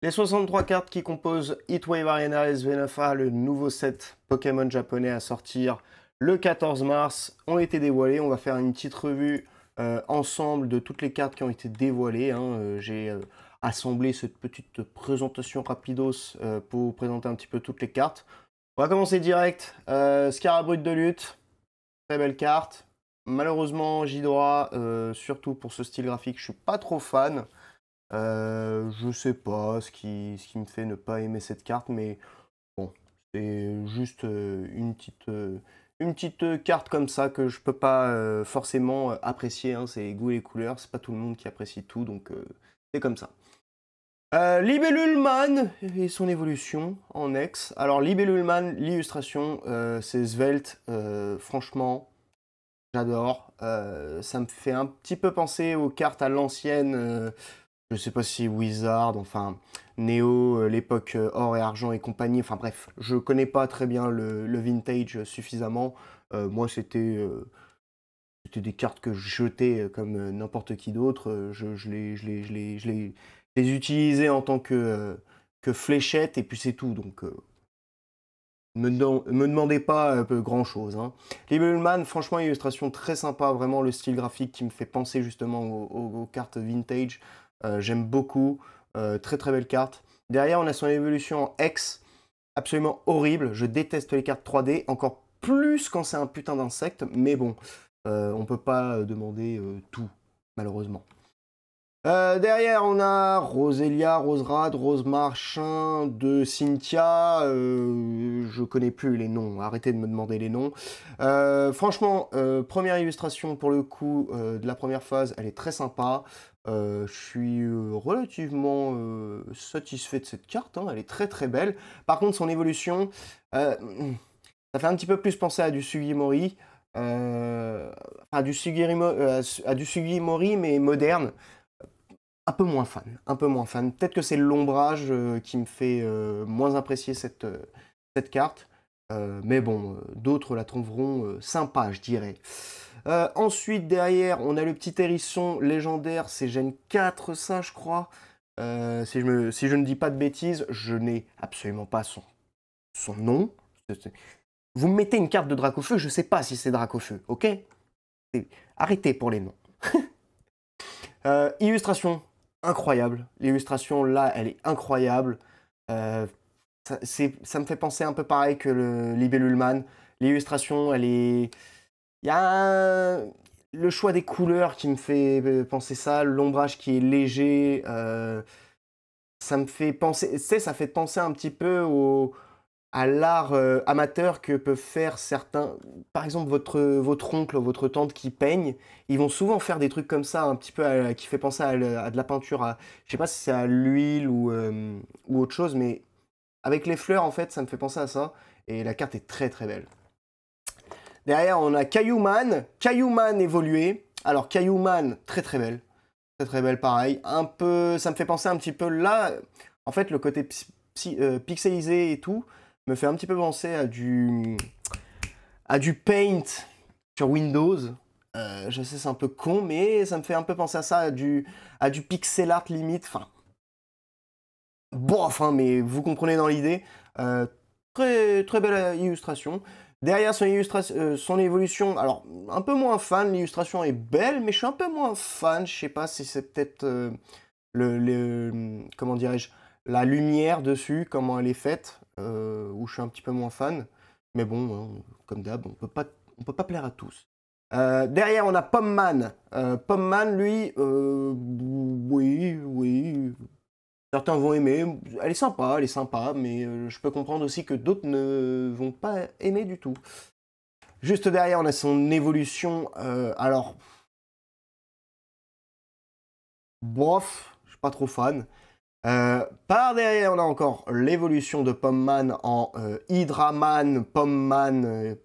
Les 63 cartes qui composent Heatwave Arena SV9A, le nouveau set Pokémon japonais à sortir le 14 mars, ont été dévoilées. On va faire une petite revue ensemble de toutes les cartes qui ont été dévoilées. J'ai assemblé cette petite présentation rapidos pour vous présenter un petit peu toutes les cartes. On va commencer direct. Scarabrutte de lutte, très belle carte. Malheureusement, Ghidorah, surtout pour ce style graphique, je suis pas trop fan. Je sais pas ce qui me fait ne pas aimer cette carte, mais bon, c'est juste une petite carte comme ça que je peux pas forcément apprécier. Hein, c'est goût et les couleurs, c'est pas tout le monde qui apprécie tout, donc c'est comme ça. Libellulman et son évolution en ex. Alors Libellulman, l'illustration, c'est svelte, franchement, j'adore. Ça me fait un petit peu penser aux cartes à l'ancienne. Je sais pas si Wizard, enfin Neo, l'époque or et argent et compagnie, enfin bref, je connais pas très bien le vintage suffisamment. Moi c'était des cartes que je jetais comme n'importe qui d'autre. Je les utilisais en tant que fléchette et puis c'est tout. Donc me demandez pas grand chose. Hein. Libellulman, franchement, illustration très sympa, vraiment le style graphique qui me fait penser justement aux cartes vintage. J'aime beaucoup, très très belle carte. Derrière, on a son évolution en X, absolument horrible. Je déteste les cartes 3D, encore plus quand c'est un putain d'insecte, mais bon, on peut pas demander tout, malheureusement. Derrière, on a Roselia, Roserad, Rosemarchin de Cynthia. Je connais plus les noms, arrêtez de me demander les noms. Franchement, première illustration pour le coup de la première phase, elle est très sympa. Je suis relativement satisfait de cette carte, hein, elle est très très belle. Par contre, son évolution, ça fait un petit peu plus penser à du Sugimori. À du Sugimori, mais moderne. Un peu moins fan, un peu moins fan. Peut-être que c'est l'ombrage qui me fait moins apprécier cette carte. Mais bon, d'autres la trouveront sympa, je dirais. Ensuite, derrière, on a le petit hérisson légendaire, c'est Gen 4, ça, je crois. Si je ne dis pas de bêtises, je n'ai absolument pas son nom. Vous me mettez une carte de Dracofeu, je ne sais pas si c'est Dracofeu, ok? Arrêtez pour les noms. Illustration incroyable. L'illustration là, elle est incroyable. Ça me fait penser un peu pareil que le Libellulman. L'illustration, elle est... Il y a le choix des couleurs qui me fait penser ça, l'ombrage qui est léger. Ça me fait penser... Tu sais, ça fait penser un petit peu à l'art amateur que peuvent faire certains... Par exemple, votre oncle, votre tante qui peigne, ils vont souvent faire des trucs comme ça, un petit peu qui fait penser à de la peinture, je sais pas si c'est à l'huile ou autre chose, mais avec les fleurs, en fait, ça me fait penser à ça. Et la carte est très très belle. Derrière, on a Caillouman. Caillouman évolué. Alors, Caillouman, très très belle. Très très belle, pareil. Un peu... Ça me fait penser un petit peu là... En fait, le côté pixelisé et tout me fait un petit peu penser à du Paint sur Windows. Je sais, c'est un peu con, mais ça me fait un peu penser à ça, à du pixel art limite. Enfin, bof, hein, mais vous comprenez dans l'idée. Très, très belle illustration. Derrière son évolution, alors un peu moins fan, l'illustration est belle, mais je suis un peu moins fan. Je sais pas si c'est peut-être comment dirais-je, la lumière dessus, comment elle est faite, où je suis un petit peu moins fan. Mais bon, hein, comme d'hab, on peut pas plaire à tous. Derrière, on a Pomman. Pomman, lui, oui. Certains vont aimer. Elle est sympa, mais je peux comprendre aussi que d'autres ne vont pas aimer du tout. Juste derrière, on a son évolution. Alors, bof, je suis pas trop fan. Par derrière, on a encore l'évolution de Pomman en Hydraman, Pomman,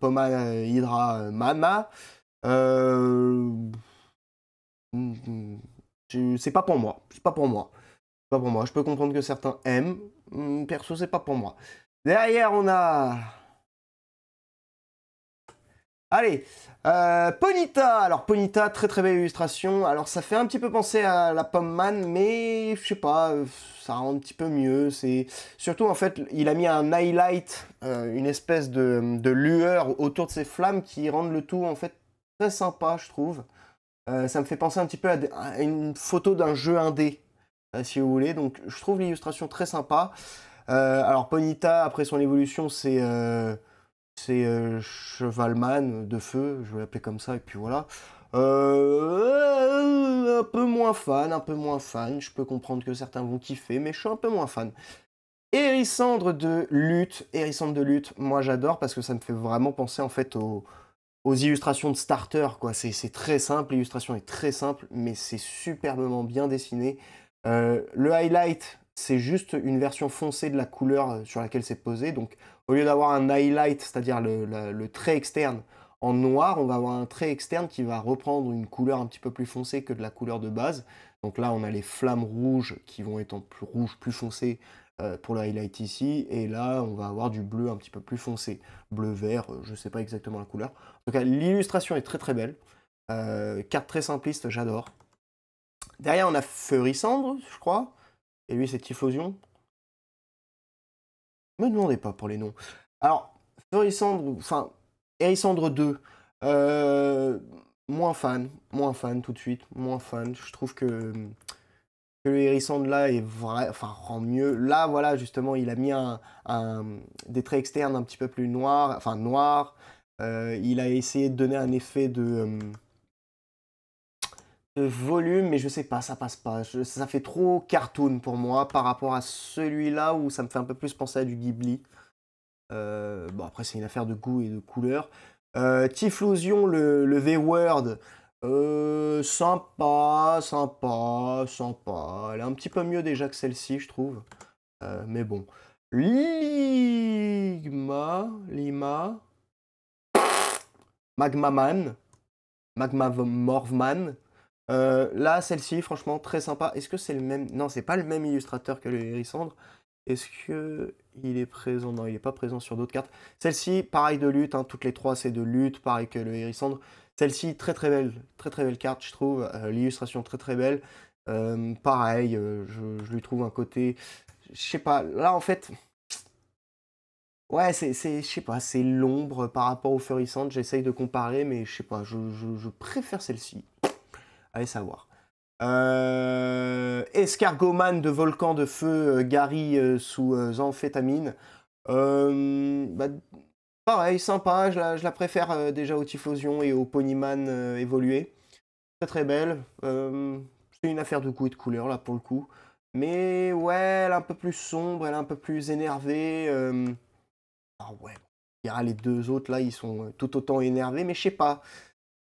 Hydra Mama. C'est pas pour moi. C'est pas pour moi. C'est pas pour moi. Je peux comprendre que certains aiment. Perso, c'est pas pour moi. Derrière, on a... Allez, Ponyta. Alors, Ponyta, très très belle illustration. Alors, ça fait un petit peu penser à la Pomme Man, mais je sais pas, ça rend un petit peu mieux. C'est surtout, en fait, il a mis un highlight, une espèce de lueur autour de ses flammes qui rendent le tout, en fait, très sympa, je trouve. Ça me fait penser un petit peu à une photo d'un jeu indé, si vous voulez. Donc, je trouve l'illustration très sympa. Alors, Ponyta, après son évolution, c'est Chevalman de feu, je vais l'appeler comme ça, et puis voilà. Un peu moins fan. Je peux comprendre que certains vont kiffer, mais je suis un peu moins fan. Hérissandre de lutte, moi j'adore parce que ça me fait vraiment penser en fait aux illustrations de starter, quoi. C'est très simple, l'illustration est très simple, mais c'est superbement bien dessiné. Le highlight, c'est juste une version foncée de la couleur sur laquelle c'est posé. Donc, au lieu d'avoir un highlight, c'est-à-dire le trait externe en noir, on va avoir un trait externe qui va reprendre une couleur un petit peu plus foncée que de la couleur de base. Donc là, on a les flammes rouges qui vont être en plus rouge plus foncé pour le highlight ici. Et là, on va avoir du bleu un petit peu plus foncé. Bleu-vert, je ne sais pas exactement la couleur. En tout cas, l'illustration est très très belle. Carte très simpliste, j'adore. Derrière, on a Feurissandre, je crois. Et lui, c'est Typhlosion. Me demandez pas pour les noms. Alors, Feurissandre, enfin, Hérissandre 2. Moins fan tout de suite, moins fan. Je trouve que le Hérissandre là est vrai, enfin, rend mieux. Là, voilà, justement, il a mis des traits externes un petit peu plus noirs, enfin, noirs. Il a essayé de donner un effet de volume, mais je sais pas, ça passe pas. Ça fait trop cartoon pour moi par rapport à celui-là où ça me fait un peu plus penser à du Ghibli. Bon, après, c'est une affaire de goût et de couleur. Typhlosion, le V-Word, sympa. Elle est un petit peu mieux déjà que celle-ci, je trouve. Mais bon. Lima, Magmaman, Magmamorphman. Là, celle-ci, franchement, très sympa. Est-ce que c'est le même... Non, c'est pas le même illustrateur que le Hérissandre. Est-ce que il est présent? Non, il n'est pas présent sur d'autres cartes. Celle-ci, pareil de lutte, hein, toutes les trois, c'est de lutte, pareil que le Hérissandre. Celle-ci, très très belle carte, je trouve. L'illustration très très belle. Pareil, je lui trouve un côté... Je sais pas, là, en fait... Ouais, je sais pas, c'est l'ombre par rapport au Furissante. J'essaye de comparer, mais je sais pas, je préfère celle-ci. Allez savoir. Escargoman de Volcan de Feu, Gary sous amphétamine. Bah, pareil, sympa, je la préfère déjà au Typhlosion et au Ponyman évolué. Très très belle. C'est une affaire de goût et de couleur là pour le coup. Mais ouais, elle est un peu plus sombre, elle est un peu plus énervée. Ah ouais, il y aura les deux autres là, ils sont tout autant énervés, mais je sais pas.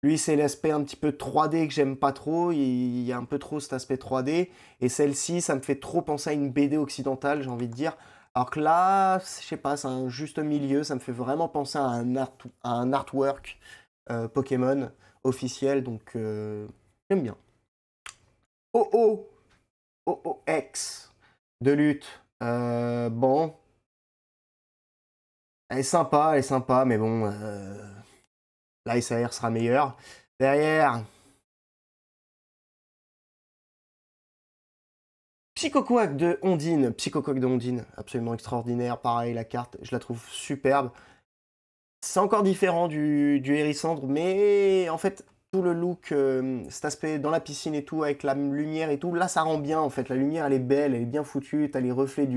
Lui, c'est l'aspect un petit peu 3D que j'aime pas trop. Il y a un peu trop cet aspect 3D. Et celle-ci, ça me fait trop penser à une BD occidentale, j'ai envie de dire. Alors que là, je sais pas, c'est un juste milieu. Ça me fait vraiment penser à un artwork Pokémon officiel. Donc, j'aime bien. Oh oh X de lutte. Bon, elle est sympa, mais bon, la SAR sera meilleure. Derrière, Psychoquack de Ondine, absolument extraordinaire, pareil, la carte, je la trouve superbe. C'est encore différent du Hérissandre, mais en fait, tout le look, cet aspect dans la piscine et tout, avec la lumière et tout, là ça rend bien en fait, la lumière elle est belle, elle est bien foutue, t'as les reflets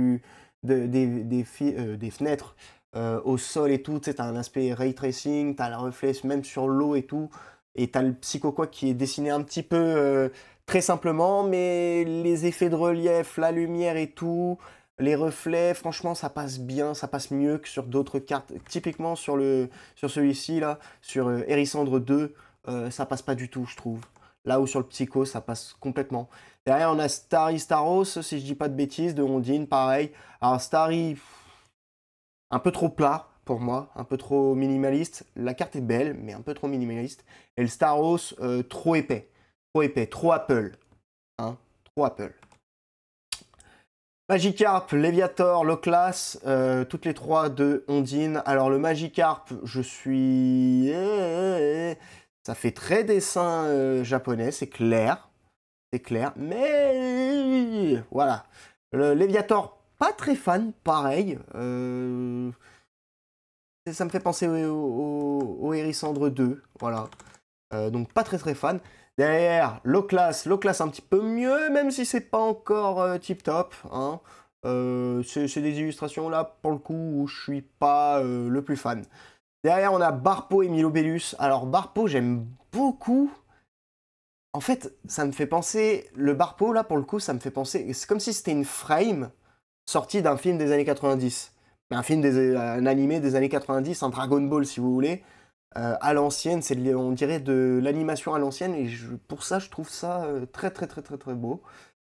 des fenêtres au sol et tout, tu sais, t'as un aspect ray tracing, t'as le reflet même sur l'eau et tout, et t'as le Psychoquack qui est dessiné un petit peu très simplement, mais les effets de relief, la lumière et tout, les reflets, franchement, ça passe bien, ça passe mieux que sur d'autres cartes. Typiquement sur celui-ci, là, sur Hérissandre 2, ça passe pas du tout, je trouve. Là où sur le Psycho, ça passe complètement. Derrière, on a Starry Staros, si je dis pas de bêtises, de Ondine, pareil. Alors, Starry, un peu trop plat pour moi, un peu trop minimaliste. La carte est belle, mais un peu trop minimaliste. Et le Staros, trop épais. Trop épais, trop Apple. Hein, trop Apple. Magikarp, Léviator, Loclas, toutes les trois de Ondine. Alors le Magikarp, je suis... ça fait très dessin japonais, c'est clair. C'est clair, mais... Voilà. Le Léviator, pas très fan, pareil. Ça me fait penser au Hérissandre 2, voilà. Donc pas très très fan. Derrière, Low-Class un petit peu mieux, même si c'est pas encore tip top. Hein. C'est des illustrations là, pour le coup, où je suis pas le plus fan. Derrière, on a Barpo et Milobellus. Alors Barpo, j'aime beaucoup. En fait, ça me fait penser... Le Barpo, là, pour le coup, ça me fait penser... C'est comme si c'était une frame sortie d'un film des années 90. Un animé des années 90, un Dragon Ball, si vous voulez. À l'ancienne, on dirait de l'animation à l'ancienne, et pour ça, je trouve ça très très très très très beau.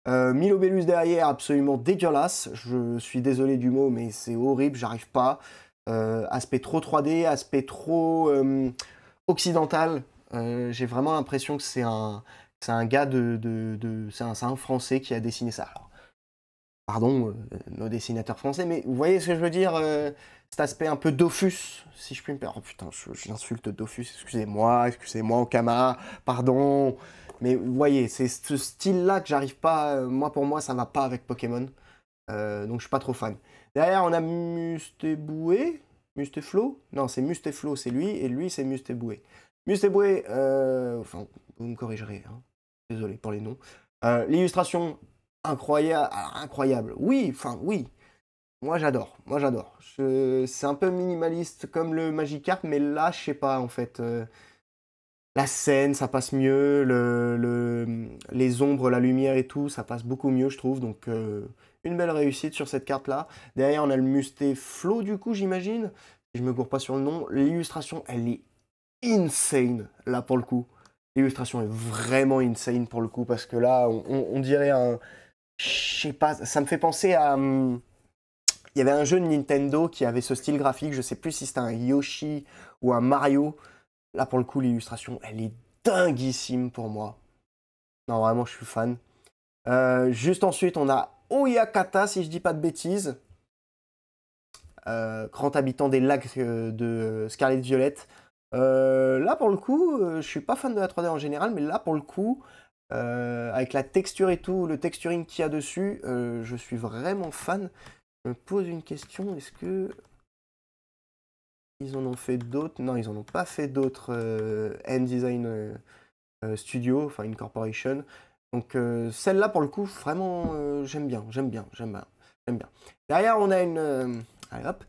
Milobellus derrière, absolument dégueulasse. Je suis désolé du mot, mais c'est horrible, j'arrive pas. Aspect trop 3D, aspect trop occidental. J'ai vraiment l'impression que c'est un gars c'est un Français qui a dessiné ça. Alors, pardon, nos dessinateurs français, mais vous voyez ce que je veux dire cet aspect un peu Dofus, si je puis me permettre. Oh putain, j'insulte Dofus, excusez-moi Okama, pardon. Mais vous voyez, c'est ce style-là que j'arrive pas. Moi, pour moi, ça va pas avec Pokémon. Donc je suis pas trop fan. Derrière, on a Mustéboué. Musteflo? Non, c'est Musteflo, c'est lui, et lui, c'est Mustéboué. Mustéboué, enfin, vous me corrigerez, hein. Désolé pour les noms. L'illustration, incroyable, incroyable. Oui, enfin, oui. Moi, j'adore. Moi, j'adore. C'est un peu minimaliste comme le Magikarp, mais là, je sais pas, en fait. La scène, ça passe mieux. Les ombres, la lumière et tout, ça passe beaucoup mieux, je trouve. Donc, une belle réussite sur cette carte-là. Derrière, on a le Musteflo, du coup, j'imagine. Si je me gourre pas sur le nom. L'illustration, elle est insane, là, pour le coup. L'illustration est vraiment insane, pour le coup, parce que là, on dirait un... Je sais pas, ça me fait penser à... Il y avait un jeu de Nintendo qui avait ce style graphique, je sais plus si c'était un Yoshi ou un Mario. Là, pour le coup, l'illustration, elle est dinguissime pour moi. Non, vraiment, je suis fan. Juste ensuite, on a Oyakata, si je dis pas de bêtises. Grand habitant des lacs de Scarlet Violet. Là, pour le coup, je suis pas fan de la 3D en général, mais là, pour le coup, avec la texture et tout, le texturing qu'il y a dessus, je suis vraiment fan. Je me pose une question, est-ce que ils en ont fait d'autres? Non, ils en ont pas fait d'autres N-Design Studio, enfin Incorporation. Donc celle-là, pour le coup, vraiment, j'aime bien, j'aime bien, j'aime bien, j'aime bien. Derrière, on a une... allez, hop.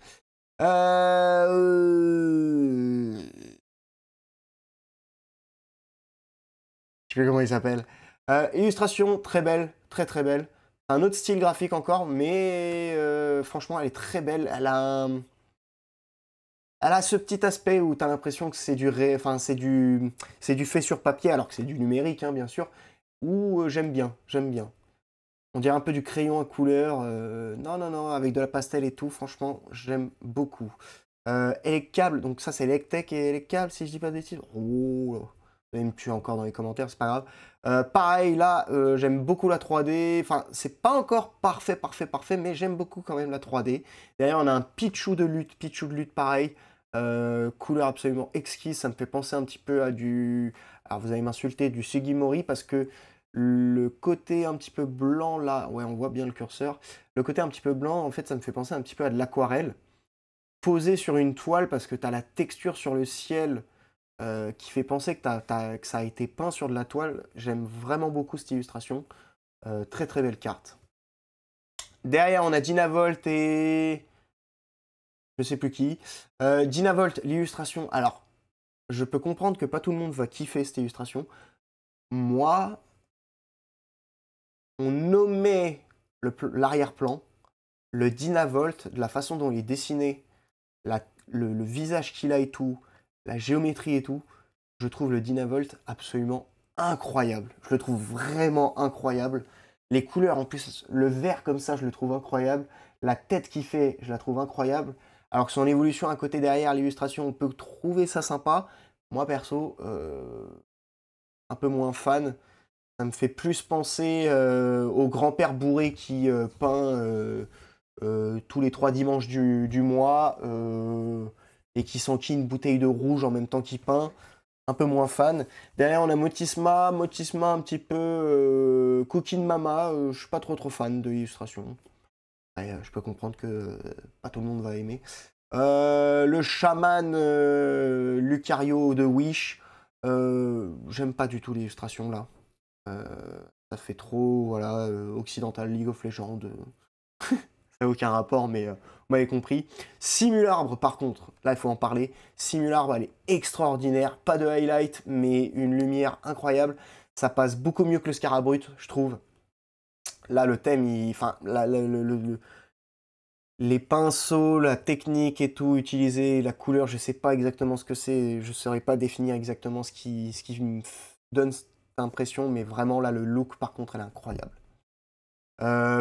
Je sais plus comment il s'appelle. Illustration, très belle, très très belle. Un autre style graphique encore, mais franchement, elle est très belle. Elle a ce petit aspect où tu as l'impression que enfin, c'est du fait sur papier, alors que c'est du numérique, hein, bien sûr. Où j'aime bien, j'aime bien. On dirait un peu du crayon à couleur. Non, non, non, avec de la pastel et tout, franchement, j'aime beaucoup. Electcable, donc ça c'est Electek et Electcable, si je dis pas de bêtises. Oh, là. Vous allez me tuer encore dans les commentaires, c'est pas grave. Pareil, là, j'aime beaucoup la 3D. Enfin, c'est pas encore parfait, parfait, parfait, mais j'aime beaucoup quand même la 3D. Derrière, on a un Pichu de lutte pareil. Couleur absolument exquise, ça me fait penser un petit peu à du... Alors vous allez m'insulter, du Sugimori, parce que le côté un petit peu blanc là, ouais on voit bien le curseur, le côté un petit peu blanc en fait ça me fait penser un petit peu à de l'aquarelle, posé sur une toile parce que tu as la texture sur le ciel qui fait penser que ça a été peint sur de la toile. J'aime vraiment beaucoup cette illustration, très très belle carte. Derrière on a Dynavolt et... je sais plus qui. Dynavolt, l'illustration, alors je peux comprendre que pas tout le monde va kiffer cette illustration. Moi, on nommait l'arrière-plan, le Dynavolt, de la façon dont il est dessiné, le visage qu'il a et tout, la géométrie et tout, je trouve le Dynavolt absolument incroyable. Je le trouve vraiment incroyable. Les couleurs, en plus, le vert comme ça, je le trouve incroyable. La tête qu'il fait, je la trouve incroyable. Alors que son évolution à côté derrière l'illustration, on peut trouver ça sympa. Moi, perso, un peu moins fan. Ça me fait plus penser au grand-père bourré qui peint tous les 3 dimanches du mois et qui s'enquille une bouteille de rouge en même temps qu'il peint. un peu moins fan. Derrière, on a Motisma. Motisma, un petit peu Cooking Mama. Je suis pas trop fan de l'illustration. Je peux comprendre que pas tout le monde va aimer. Le chaman Lucario de Wish. J'aime pas du tout l'illustration là. Ça fait trop, voilà, Occidental League of Legends. Ça n'a aucun rapport, mais vous m'avez compris. Simularbre, par contre, là, il faut en parler. Simularbre, elle est extraordinaire. Pas de highlight, mais une lumière incroyable. Ça passe beaucoup mieux que le Scarabrut, je trouve. Là, le thème, enfin, les pinceaux, la technique et tout utilisé, la couleur, je sais pas exactement ce que c'est. Je saurais pas définir exactement ce qui me donne cette impression, mais vraiment, là, le look, par contre, elle est incroyable.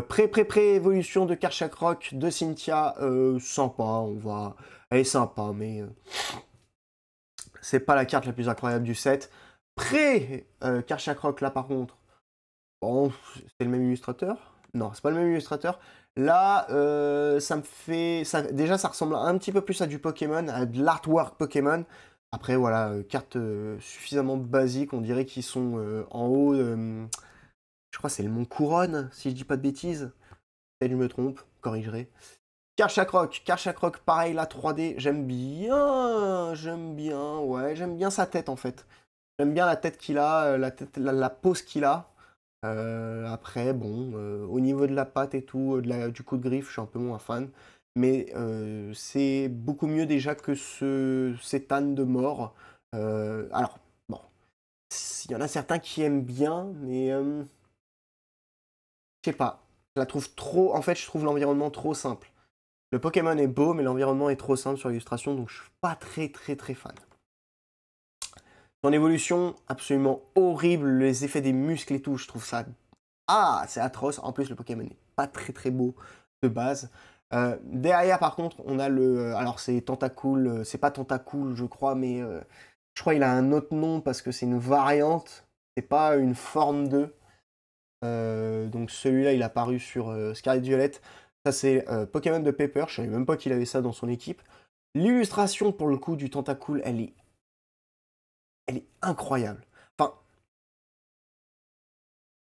Pré-évolution de Karchak Rock de Cynthia, sympa, elle est sympa, mais c'est pas la carte la plus incroyable du set. Karchak Rock, là par contre, bon, c'est le même illustrateur? Non, c'est pas le même illustrateur. Là, déjà, ça ressemble un petit peu plus à du Pokémon, à de l'artwork Pokémon. Après, voilà, cartes suffisamment basiques, on dirait qu'ils sont en haut. Je crois que c'est le Mont Couronne, si je dis pas de bêtises. Peut-être je me trompe, corrigerez. Karchak Rock, pareil, la 3D, j'aime bien, ouais, j'aime bien sa tête en fait. J'aime bien la tête qu'il a, la pose qu'il a. Après, bon, au niveau de la patte et tout, du coup de griffe, je suis un peu moins fan. Mais c'est beaucoup mieux déjà que cet âne de mort. Alors, bon, il y en a certains qui aiment bien, mais je sais pas. Je la trouve trop. En fait, je trouve l'environnement trop simple. Le Pokémon est beau, mais l'environnement est trop simple sur l'illustration, donc je suis pas très fan. Son évolution, absolument horrible, les effets des muscles et tout, je trouve ça... Ah, c'est atroce. En plus, le Pokémon n'est pas très beau de base. Derrière, par contre, on a le... Alors, c'est Tentacool, c'est pas Tentacool, je crois, mais je crois qu'il a un autre nom parce que c'est une variante. C'est pas une forme 2. Donc celui-là, il a paru sur Scarlet Violet. Ça, c'est Pokémon de Pepper. Je savais même pas qu'il avait ça dans son équipe. L'illustration, pour le coup, du Tentacool, elle est incroyable. Enfin,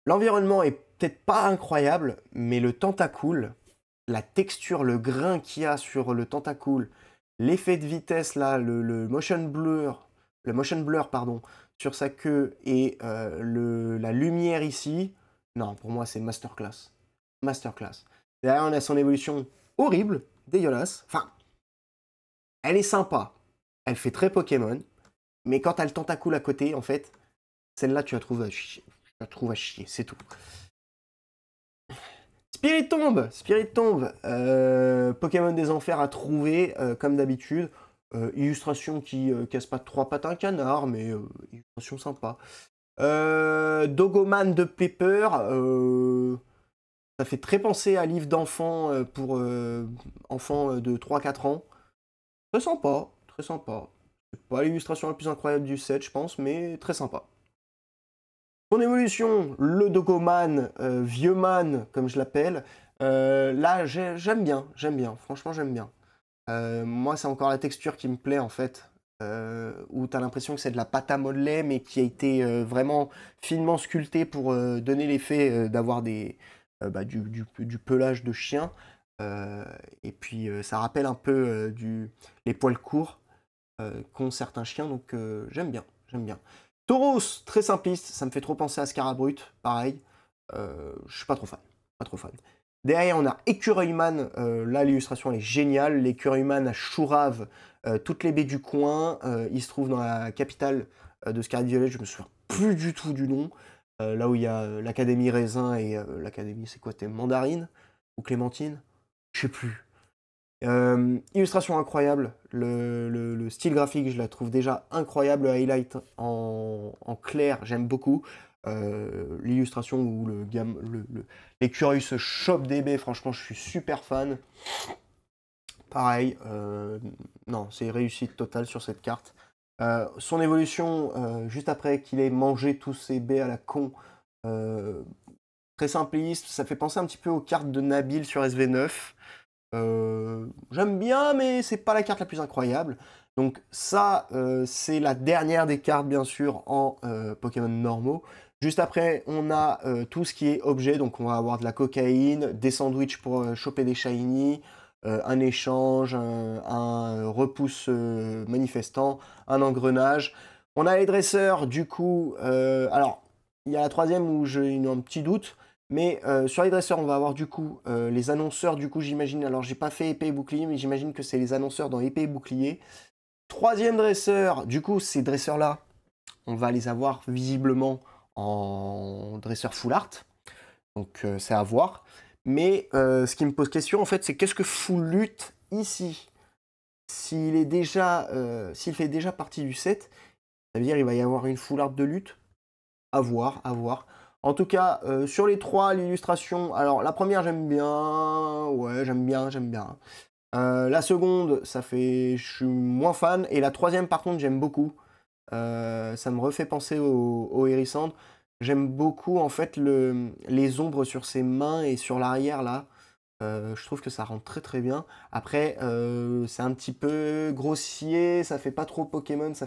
l'environnement est peut-être pas incroyable, mais le Tentacool, la texture, le grain qu'il y a sur le Tentacool, l'effet de vitesse, là, le motion blur, pardon, sur sa queue et la lumière ici, non, pour moi, c'est masterclass. Masterclass. Derrière, on a son évolution horrible, dégueulasse. Enfin, elle est sympa. Elle fait très Pokémon. Mais quand t'as le Tentacool à côté, en fait, celle-là, tu la trouves à chier. Tu la trouves à chier, c'est tout. Spiritomb, Pokémon des enfers à trouver, comme d'habitude. Illustration qui casse pas trois pattes à un canard, mais illustration sympa. Dogoman de Pepper, ça fait très penser à livre d'enfant pour enfants de 3-4 ans. Très sympa, très sympa. C'est pas l'illustration la plus incroyable du set, je pense, mais très sympa. Son évolution, le Dogoman, vieux man, comme je l'appelle, là, j'aime bien, franchement, j'aime bien. Moi, c'est encore la texture qui me plaît, en fait, où tu as l'impression que c'est de la pâte à modeler, mais qui a été vraiment finement sculptée pour donner l'effet d'avoir du pelage de chien. Et puis, ça rappelle un peu les poils courts qu'ont certains chiens, donc j'aime bien, j'aime bien. Tauros, très simpliste, ça me fait trop penser à Scarabrut, pareil. Je suis pas trop fan, pas trop fan. Derrière, on a Écureuilman, là l'illustration elle est géniale. L'Écureuilman à Chourave, toutes les baies du coin. Il se trouve dans la capitale de Scarlet Violet, je me souviens plus du tout du nom. Là où il y a l'Académie Raisin et l'Académie, c'est quoi, t'es Mandarine ou Clémentine? Je sais plus. Illustration incroyable, le style graphique je la trouve déjà incroyable, le highlight en clair j'aime beaucoup, l'illustration où l'écureuil se chope des baies, franchement je suis super fan. Pareil, non c'est réussite totale sur cette carte. Son évolution juste après qu'il ait mangé tous ses baies à la con, très simpliste, ça fait penser un petit peu aux cartes de Nabil sur SV9. J'aime bien, mais c'est pas la carte la plus incroyable. Donc ça, c'est la dernière des cartes, bien sûr, en Pokémon normaux. Juste après, on a tout ce qui est objet. Donc on va avoir de la cocaïne, des sandwichs pour choper des shiny, un échange, un repousse manifestant, un engrenage. On a les dresseurs, du coup... alors, il y a la troisième où j'ai un petit doute. Mais sur les dresseurs, on va avoir du coup les annonceurs, du coup j'imagine, alors j'ai pas fait épée et bouclier, mais j'imagine que c'est les annonceurs dans épée et bouclier. Troisième dresseur, du coup ces dresseurs-là, on va les avoir visiblement en dresseur full art, donc c'est à voir. Mais ce qui me pose question en fait, c'est qu'est-ce que full lutte ici? S'il est déjà, s'il fait déjà partie du set, ça veut dire qu'il va y avoir une full art de lutte? À voir, à voir. En tout cas, sur les trois, l'illustration, alors la première j'aime bien, ouais j'aime bien, j'aime bien. La seconde, je suis moins fan, et la troisième par contre j'aime beaucoup. Ça me refait penser au Hérissandre. J'aime beaucoup en fait les ombres sur ses mains et sur l'arrière là. Je trouve que ça rend très très bien. Après, c'est un petit peu grossier, ça fait pas trop Pokémon, ça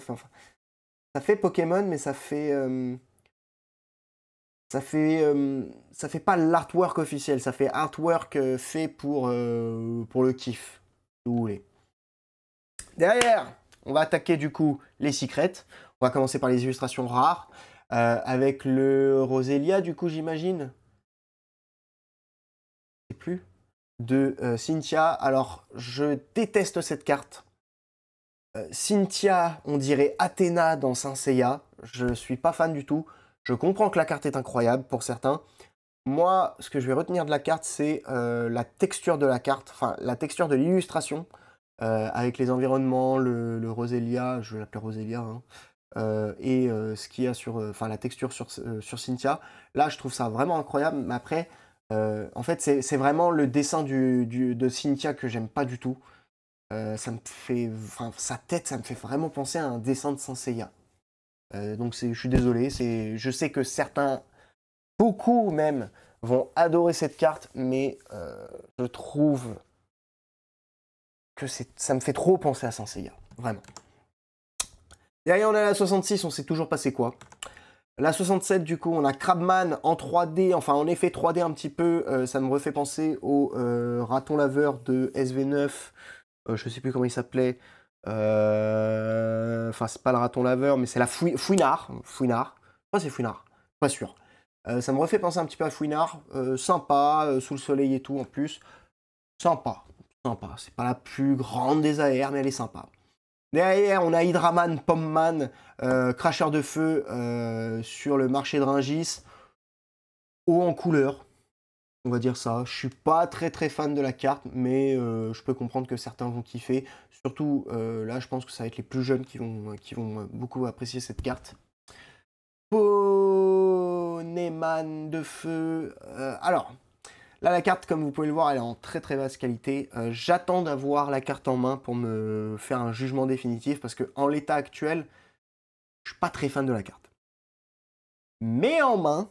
fait Pokémon, mais ça fait pas l'artwork officiel, ça fait artwork fait pour le kiff, si vous voulez. Derrière, on va attaquer du coup les secrets. On va commencer par les illustrations rares, avec le Roselia, du coup, j'imagine. Je sais plus. De Cynthia. Alors, je déteste cette carte. Cynthia, on dirait Athéna dans Saint Seiya. Je suis pas fan du tout. Je comprends que la carte est incroyable pour certains. Moi, ce que je vais retenir de la carte, c'est la texture de la carte, enfin la texture de l'illustration, avec les environnements, le Roselia, je vais l'appeler Roselia, hein, et ce qu'il y a sur, enfin la texture sur Cynthia. Là, je trouve ça vraiment incroyable, mais après, en fait, c'est vraiment le dessin de Cynthia que j'aime pas du tout. Ça me fait, enfin, sa tête, ça me fait vraiment penser à un dessin de Saint Seiya. Donc je suis désolé, je sais que certains, beaucoup même, vont adorer cette carte, mais je trouve que ça me fait trop penser à Saint Seiya, vraiment. Derrière, on a la 66, on sait toujours passé quoi. La 67, du coup, on a Crabman en 3D, enfin en effet 3D un petit peu, ça me refait penser au raton laveur de SV9, je sais plus comment il s'appelait. Enfin, c'est pas le raton laveur, mais c'est la Fouinard. Fouinard. Je crois que c'est Fouinard. Pas sûr. Ça me refait penser un petit peu à Fouinard. Sympa, sous le soleil et tout en plus. Sympa. Sympa. C'est pas la plus grande des AR, mais elle est sympa. Derrière, on a Hydraman, Pommman, cracheur de feu sur le marché de Rungis. Haut en couleur. On va dire ça. Je suis pas très très fan de la carte, mais je peux comprendre que certains vont kiffer. Surtout là, je pense que ça va être les plus jeunes qui vont beaucoup apprécier cette carte. Ponéman de feu. Alors, là, la carte, comme vous pouvez le voir, elle est en très très basse qualité. J'attends d'avoir la carte en main pour me faire un jugement définitif, parce que en l'état actuel, je suis pas très fan de la carte. Mais en main,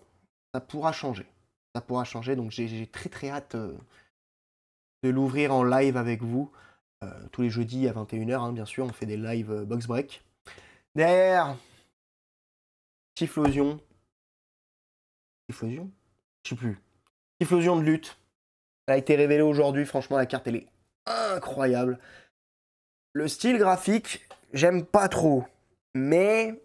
ça pourra changer. Ça pourra changer, donc j'ai très très hâte de l'ouvrir en live avec vous. Tous les jeudis à 21h, hein, bien sûr, on fait des live box break. Derrière, Typhlosion. Typhlosion? Je sais plus. Typhlosion de lutte. Elle a été révélée aujourd'hui, franchement, la carte, elle est incroyable. Le style graphique, j'aime pas trop. Mais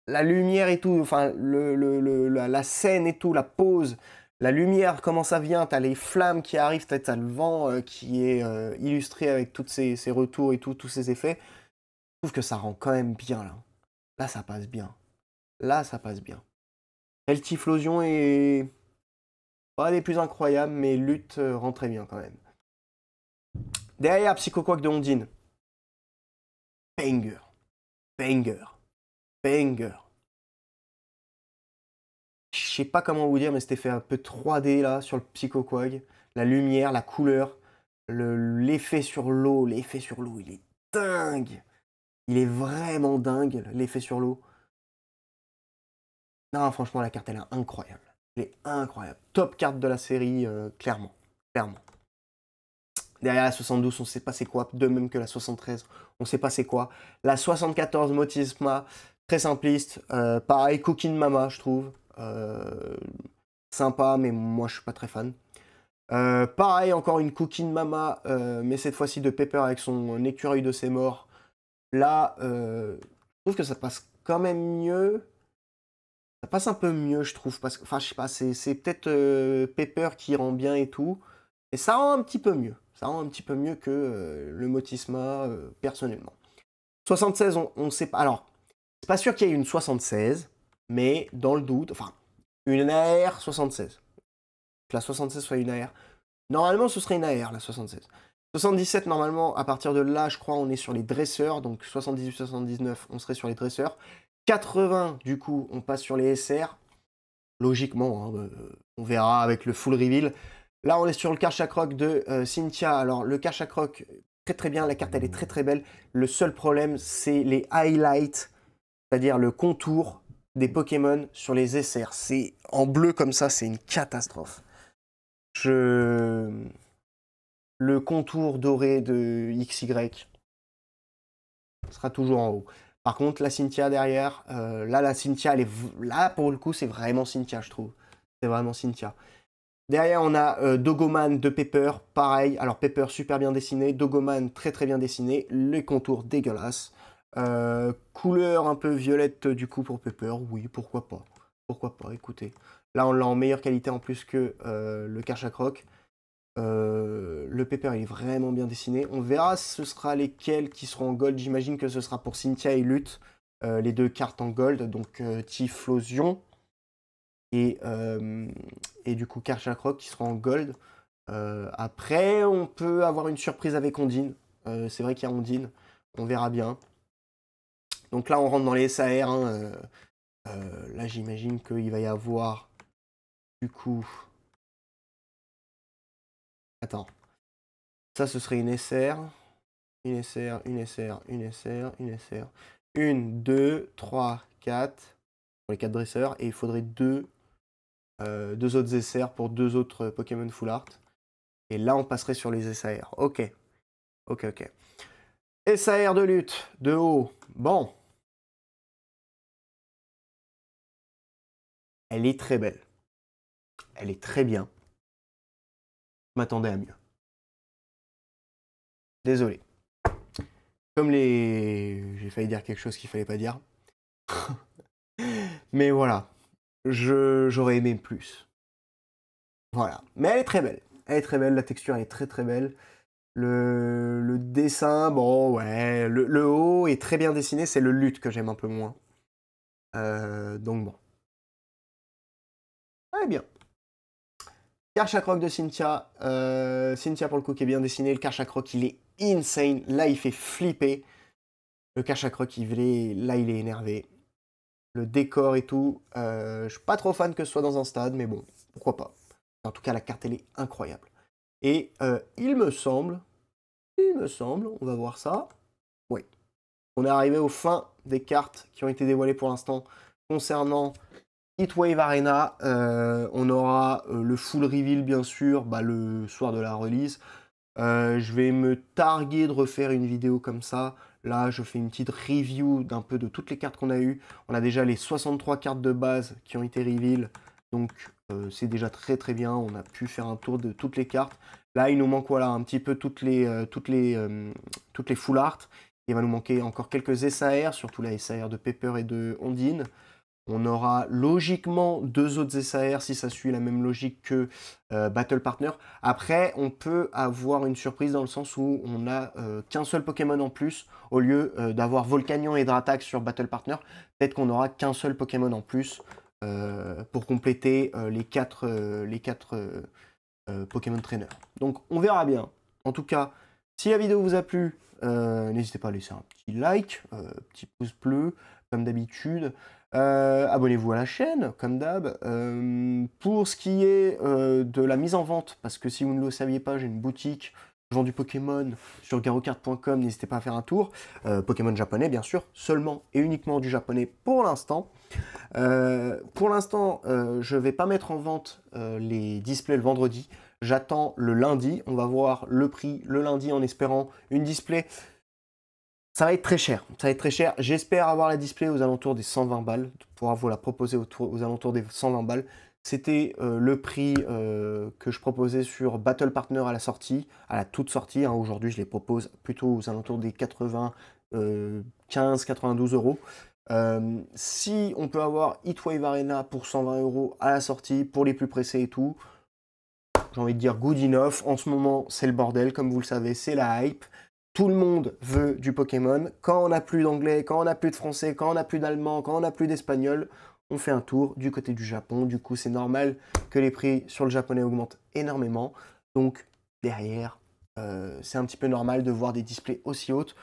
la lumière et tout, enfin, la scène et tout, la pose, la lumière, comment ça vient, t'as les flammes qui arrivent, t'as le vent qui est illustré avec tous ces retours et tout, tous ces effets. Je trouve que ça rend quand même bien, là. Là, ça passe bien. Là, ça passe bien. El Typhlosion est pas des plus incroyables, mais Lutte rend très bien quand même. Derrière, Psychoquack de Ondine. Banger. Banger. Banger. Je sais pas comment vous dire, mais c'était fait un peu 3D là sur le Psychoquag. La lumière, la couleur, l'effet sur l'eau. L'effet sur l'eau, il est dingue. Il est vraiment dingue, l'effet sur l'eau. Non, franchement, la carte, elle est incroyable. Elle est incroyable. Top carte de la série, clairement. Clairement. Derrière la 72, on sait pas c'est quoi. De même que la 73, on sait pas c'est quoi. La 74 Motisma, très simpliste. Pareil, Cooking Mama, je trouve. Sympa, mais moi, je suis pas très fan. Pareil, encore une Cooking Mama, mais cette fois-ci de Pepper avec son écureuil de ses morts. Là, je trouve que ça passe quand même mieux. Ça passe un peu mieux, je trouve. Parce que, enfin, je sais pas, c'est peut-être Pepper qui rend bien et tout. Et ça rend un petit peu mieux. Ça rend un petit peu mieux que le Motisma, personnellement. 76, on sait pas. Alors, c'est pas sûr qu'il y ait une 76, mais dans le doute, enfin, une AR 76. Que la 76 soit une AR. Normalement, ce serait une AR, la 76. 77, normalement, à partir de là, je crois, on est sur les dresseurs. Donc 78-79, on serait sur les dresseurs. 80, du coup, on passe sur les SR. Logiquement, hein, on verra avec le full reveal. Là, on est sur le Karchakroc de Cynthia. Alors, le Karchakroc, très très bien. La carte, elle est très très belle. Le seul problème, c'est les highlights, c'est-à-dire le contour des Pokémon sur les SR. C'est en bleu comme ça, c'est une catastrophe. Le contour doré de XY sera toujours en haut. Par contre, la Cynthia derrière, là, la Cynthia, là, pour le coup, c'est vraiment Cynthia, je trouve. C'est vraiment Cynthia. Derrière, on a Dogoman de Pepper, pareil. Alors, Pepper, super bien dessiné. Dogoman, très très bien dessiné. Les contours dégueulasses. Couleur un peu violette, du coup, pour Pepper. Oui, pourquoi pas. Pourquoi pas, écoutez. Là, on l'a en meilleure qualité en plus que le Karchakroc. Le Pepper, il est vraiment bien dessiné. On verra ce sera lesquels qui seront en gold. J'imagine que ce sera pour Cynthia et Lutte. Les deux cartes en gold. Donc, Typhlosion. Et du coup Karchakroc qui sera en gold. Après, on peut avoir une surprise avec Ondine. C'est vrai qu'il y a Ondine. On verra bien. Donc là, on rentre dans les SAR. Hein. Là, j'imagine qu'il va y avoir du coup... Attends. Ça, ce serait une SR. Une SR, une SR, une SR, une SR. Une, deux, trois, quatre. Pour les 4 dresseurs. Et il faudrait deux autres SR pour deux autres Pokémon Full Art. Et là, on passerait sur les SAR. Ok. Ok, ok. SAR de lutte, de haut. Bon. Elle est très belle. Elle est très bien. Je m'attendais à mieux. Désolé. Comme les... J'ai failli dire quelque chose qu'il fallait pas dire. Mais voilà. J'aurais aimé plus. Voilà. Mais elle est très belle. Elle est très belle. La texture est très très belle. Le dessin, bon, ouais. Le haut est très bien dessiné. C'est le lutte que j'aime un peu moins. Donc bon. Ouais, bien. Karchakroc de Cynthia. Cynthia, pour le coup, qui est bien dessiné. Le Karchakroc, il est insane. Là, il fait flipper. Le Karchakroc, là, il est énervé. Le décor et tout. Je suis pas trop fan que ce soit dans un stade, mais bon, pourquoi pas. En tout cas, la carte, elle est incroyable. Et il me semble, on va voir ça. Oui. On est arrivé aux fins des cartes qui ont été dévoilées pour l'instant concernant Heatwave Arena. On aura le full reveal, bien sûr, le soir de la release. Je vais me targuer de refaire une vidéo comme ça. Là, je fais une petite review d'un peu de toutes les cartes qu'on a eues. On a déjà les 63 cartes de base qui ont été reveal. Donc, c'est déjà très très bien. On a pu faire un tour de toutes les cartes. Là, il nous manque voilà, un petit peu toutes les full art. Il va nous manquer encore quelques SAR, surtout la SAR de Pepper et de Ondine. On aura logiquement deux autres SAR si ça suit la même logique que Battle Partner. Après, on peut avoir une surprise dans le sens où on n'a qu'un seul Pokémon en plus. Au lieu d'avoir Volcanion et Hydratax sur Battle Partner, peut-être qu'on n'aura qu'un seul Pokémon en plus pour compléter les quatre Pokémon Trainer. Donc on verra bien. En tout cas, si la vidéo vous a plu, n'hésitez pas à laisser un petit like, petit pouce bleu, comme d'habitude. Abonnez-vous à la chaîne, comme d'hab. Pour ce qui est de la mise en vente, parce que si vous ne le saviez pas, j'ai une boutique, je vends du Pokémon sur garocard.com, n'hésitez pas à faire un tour. Pokémon japonais, bien sûr, seulement et uniquement du japonais pour l'instant. Je ne vais pas mettre en vente les displays le vendredi. J'attends le lundi. On va voir le prix le lundi en espérant une display. Ça va être très cher. Ça va être très cher. J'espère avoir la display aux alentours des 120 balles. Pouvoir vous la proposer aux alentours des 120 balles. C'était le prix que je proposais sur Battle Partner à la sortie, à la toute sortie. Hein. Aujourd'hui, je les propose plutôt aux alentours des 95-92 euros. Si on peut avoir Heatwave Arena pour 120 euros à la sortie, pour les plus pressés et tout, j'ai envie de dire good enough. En ce moment, c'est le bordel, comme vous le savez, c'est la hype. Tout le monde veut du Pokémon. Quand on n'a plus d'anglais, quand on n'a plus de français, quand on n'a plus d'allemand, quand on n'a plus d'espagnol, on fait un tour du côté du Japon. Du coup, c'est normal que les prix sur le japonais augmentent énormément. Donc, derrière, c'est un petit peu normal de voir des displays aussi hautes.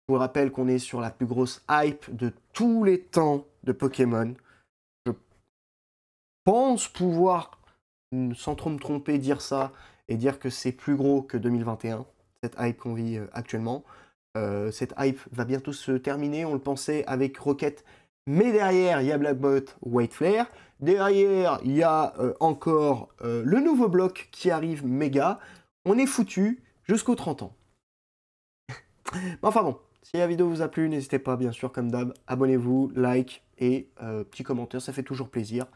Je vous rappelle qu'on est sur la plus grosse hype de tous les temps de Pokémon. Je pense pouvoir, sans trop me tromper, dire ça et dire que c'est plus gros que 2021, cette hype qu'on vit actuellement. Cette hype va bientôt se terminer, on le pensait avec Rocket, mais derrière, il y a Blackbot, White Flare. Derrière, il y a encore le nouveau bloc qui arrive méga. On est foutu jusqu'aux 30 ans. Enfin bon, si la vidéo vous a plu, n'hésitez pas, bien sûr, comme d'hab, abonnez-vous, like et petit commentaire, ça fait toujours plaisir.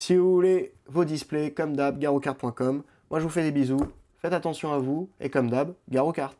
Si vous voulez vos displays, comme d'hab, garocart.com. Moi, je vous fais des bisous, faites attention à vous, et comme d'hab, Garocart.